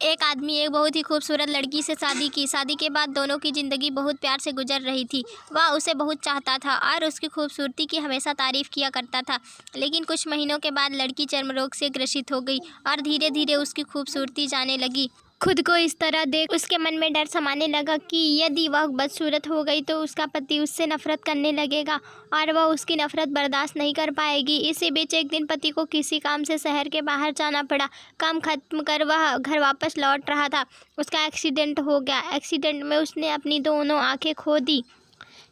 एक आदमी एक बहुत ही खूबसूरत लड़की से शादी की। शादी के बाद दोनों की ज़िंदगी बहुत प्यार से गुजर रही थी। वह उसे बहुत चाहता था और उसकी खूबसूरती की हमेशा तारीफ़ किया करता था। लेकिन कुछ महीनों के बाद लड़की चर्म रोग से ग्रसित हो गई और धीरे धीरे उसकी खूबसूरती जाने लगी। खुद को इस तरह देख उसके मन में डर समाने लगा कि यदि वह बदसूरत हो गई तो उसका पति उससे नफरत करने लगेगा और वह उसकी नफरत बर्दाश्त नहीं कर पाएगी। इसी बीच एक दिन पति को किसी काम से शहर के बाहर जाना पड़ा। काम खत्म कर वह घर वापस लौट रहा था। उसका एक्सीडेंट हो गया। एक्सीडेंट में उसने अपनी दोनों आंखें खो दी।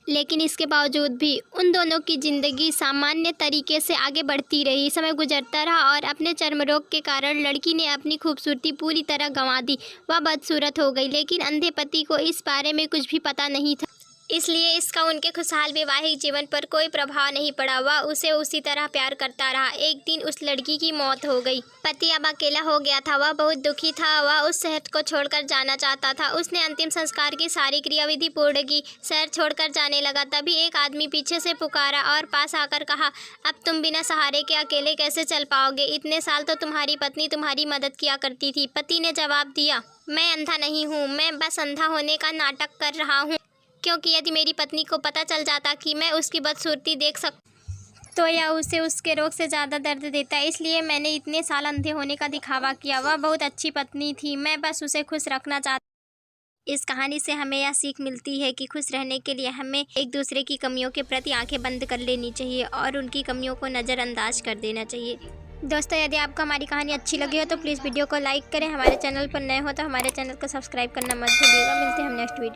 लेकिन इसके बावजूद भी उन दोनों की ज़िंदगी सामान्य तरीके से आगे बढ़ती रही। समय गुजरता रहा और अपने चर्म रोग के कारण लड़की ने अपनी खूबसूरती पूरी तरह गंवा दी। वह बदसूरत हो गई, लेकिन अंधे पति को इस बारे में कुछ भी पता नहीं था। इसलिए इसका उनके खुशहाल वैवाहिक जीवन पर कोई प्रभाव नहीं पड़ा। वह उसे उसी तरह प्यार करता रहा। एक दिन उस लड़की की मौत हो गई। पति अब अकेला हो गया था। वह बहुत दुखी था। वह उस शहर को छोड़कर जाना चाहता था। उसने अंतिम संस्कार की सारी क्रियाविधि पूर्ण की। शहर छोड़कर जाने लगा। तभी एक आदमी पीछे से पुकारा और पास आकर कहा, अब तुम बिना सहारे के अकेले कैसे चल पाओगे? इतने साल तो तुम्हारी पत्नी तुम्हारी मदद किया करती थी। पति ने जवाब दिया, मैं अंधा नहीं हूँ, मैं बस अंधा होने का नाटक कर रहा हूँ, क्योंकि यदि मेरी पत्नी को पता चल जाता कि मैं उसकी बदसूरती देख तो यह उसे उसके रोग से ज़्यादा दर्द देता। इसलिए मैंने इतने साल अंधे होने का दिखावा किया। वह बहुत अच्छी पत्नी थी, मैं बस उसे खुश रखना चाहता। इस कहानी से हमें यह सीख मिलती है कि खुश रहने के लिए हमें एक दूसरे की कमियों के प्रति आंखें बंद कर लेनी चाहिए और उनकी कमियों को नज़रअंदाज कर देना चाहिए। दोस्तों, यदि आपको हमारी कहानी अच्छी लगी हो तो प्लीज़ वीडियो को लाइक करें। हमारे चैनल पर नए हो तो हमारे चैनल को सब्सक्राइब करना मत भूलिएगा। मिलते हैं हम नेक्स्ट वीडियो।